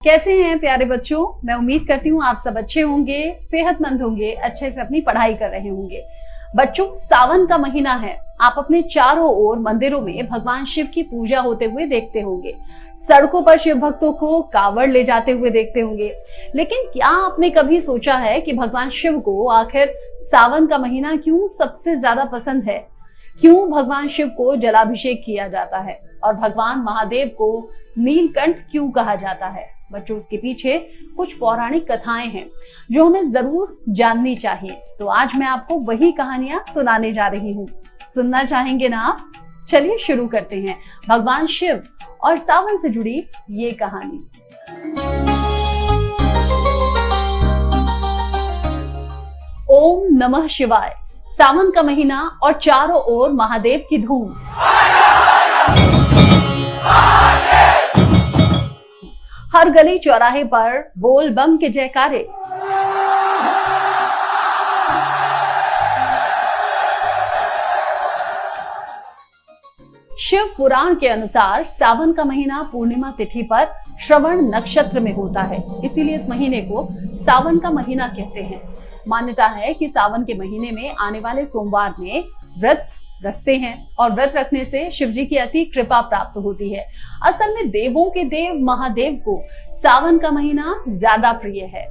कैसे हैं प्यारे बच्चों। मैं उम्मीद करती हूँ आप सब अच्छे होंगे, सेहतमंद होंगे, अच्छे से अपनी पढ़ाई कर रहे होंगे। बच्चों, सावन का महीना है। आप अपने चारों ओर मंदिरों में भगवान शिव की पूजा होते हुए देखते होंगे। सड़कों पर शिव भक्तों को कावड़ ले जाते हुए देखते होंगे। लेकिन क्या आपने कभी सोचा है कि भगवान शिव को आखिर सावन का महीना क्यों सबसे ज्यादा पसंद है? क्यों भगवान शिव को जलाभिषेक किया जाता है और भगवान महादेव को नीलकंठ क्यों कहा जाता है? बच्चों, उसके पीछे कुछ पौराणिक कथाएं हैं जो हमें जरूर जाननी चाहिए। तो आज मैं आपको वही कहानियां सुनाने जा रही हूँ। सुनना चाहेंगे ना आप? चलिए शुरू करते हैं भगवान शिव और सावन से जुड़ी ये कहानी। ओम नमः शिवाय। सावन का महीना और चारों ओर महादेव की धूम। हर गली चौराहे पर बोल बम के जयकारे। शिव पुराण के अनुसार सावन का महीना पूर्णिमा तिथि पर श्रवण नक्षत्र में होता है, इसीलिए इस महीने को सावन का महीना कहते हैं। मान्यता है कि सावन के महीने में आने वाले सोमवार में व्रत रखते हैं और व्रत रखने से शिव जी की अति कृपा प्राप्त होती है। असल में देवों के देव महादेव को सावन का महीना ज्यादा प्रिय है।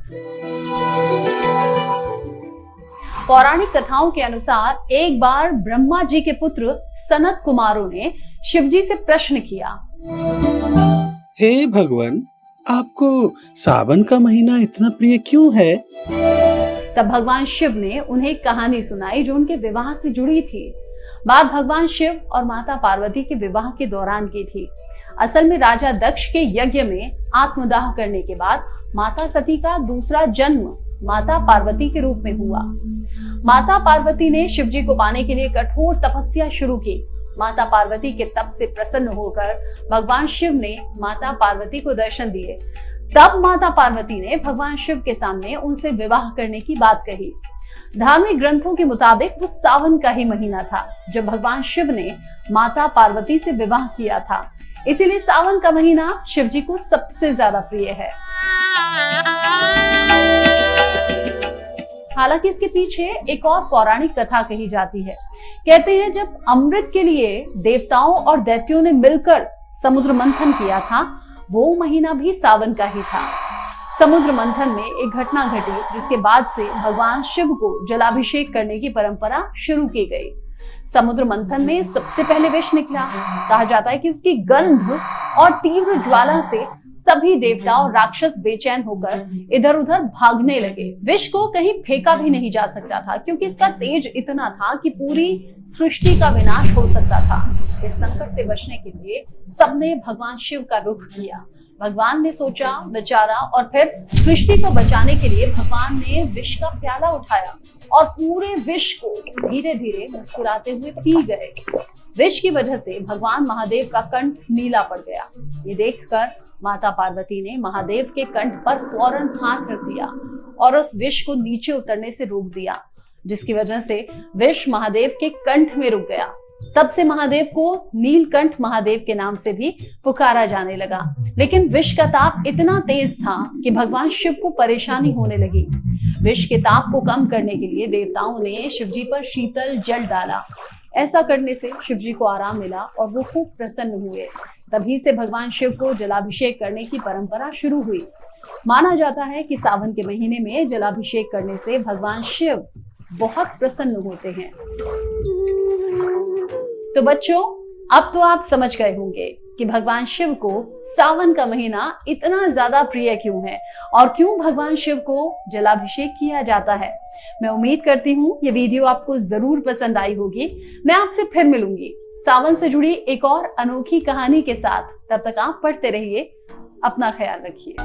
पौराणिक कथाओं के अनुसार एक बार ब्रह्मा जी के पुत्र सनत कुमारों ने शिव जी से प्रश्न किया, हे भगवान, आपको सावन का महीना इतना प्रिय क्यों है? तब भगवान शिव ने उन्हें एक कहानी सुनाई जो उनके विवाह से जुड़ी थी। बात भगवान शिव और माता पार्वती के विवाह के दौरान की थी। असल में राजा दक्ष के यज्ञ में आत्मदाह करने के बाद माता सती का दूसरा जन्म माता पार्वती के रूप में हुआ। माता पार्वती ने शिव जी को पाने के लिए कठोर तपस्या शुरू की। माता पार्वती के तप से प्रसन्न होकर भगवान शिव ने माता पार्वती को दर्शन दिए। तब माता पार्वती ने भगवान शिव के सामने उनसे विवाह करने की बात कही। धार्मिक ग्रंथों के मुताबिक वो सावन का ही महीना था जब भगवान शिव ने माता पार्वती से विवाह किया था। इसीलिए सावन का महीना शिव जी को सबसे ज्यादा प्रिय है। हालांकि इसके पीछे एक और पौराणिक कथा कही जाती है। कहते हैं जब अमृत के लिए देवताओं और दैत्यों ने मिलकर समुद्र मंथन किया था, वो महीना भी सावन का ही था। समुद्र मंथन में एक घटना घटी जिसके बाद से भगवान शिव को जलाभिषेक करने की परंपरा शुरू की गई। समुद्र मंथन में सबसे पहले विष निकला। कहा जाता है कि उसकी गंध और तीव्र ज्वाला से सभी देवता और राक्षस बेचैन होकर इधर उधर भागने लगे। विष को कहीं फेंका भी नहीं जा सकता था क्योंकि इसका तेज इतना था कि पूरी सृष्टि का विनाश हो सकता था। इस संकट से बचने के लिए सबने भगवान शिव का रुख किया। भगवान ने सोचा, विचारा और फिर सृष्टि को बचाने के लिए भगवान ने विष का प्याला उठाया और पूरे विष को धीरे धीरे मुस्कुराते हुए पी गए। विष की वजह से भगवान महादेव का कंठ नीला पड़ गया। ये देखकर माता पार्वती ने महादेव के कंठ पर फौरन हाथ रख दिया और उस विष को नीचे उतरने से रोक दिया, जिसकी वजह से विष महादेव के कंठ में रुक गया। तब से महादेव को नीलकंठ महादेव के नाम से भी पुकारा जाने लगा। लेकिन विष का ताप इतना तेज था कि भगवान शिव को परेशानी होने लगी। विष के ताप को कम करने के लिए देवताओं ने शिव जी पर शीतल जल डाला। ऐसा करने से शिव जी को आराम मिला और वो खूब प्रसन्न हुए। तभी से भगवान शिव को जलाभिषेक करने की परंपरा शुरू हुई। माना जाता है कि सावन के महीने में जलाभिषेक करने से भगवान शिव बहुत प्रसन्न होते हैं। तो बच्चों, अब तो आप समझ गए होंगे कि भगवान शिव को सावन का महीना इतना ज्यादा प्रिय क्यों है और क्यों भगवान शिव को जलाभिषेक किया जाता है। मैं उम्मीद करती हूँ ये वीडियो आपको जरूर पसंद आई होगी। मैं आपसे फिर मिलूंगी सावन से जुड़ी एक और अनोखी कहानी के साथ। तब तक आप पढ़ते रहिए, अपना ख्याल रखिए।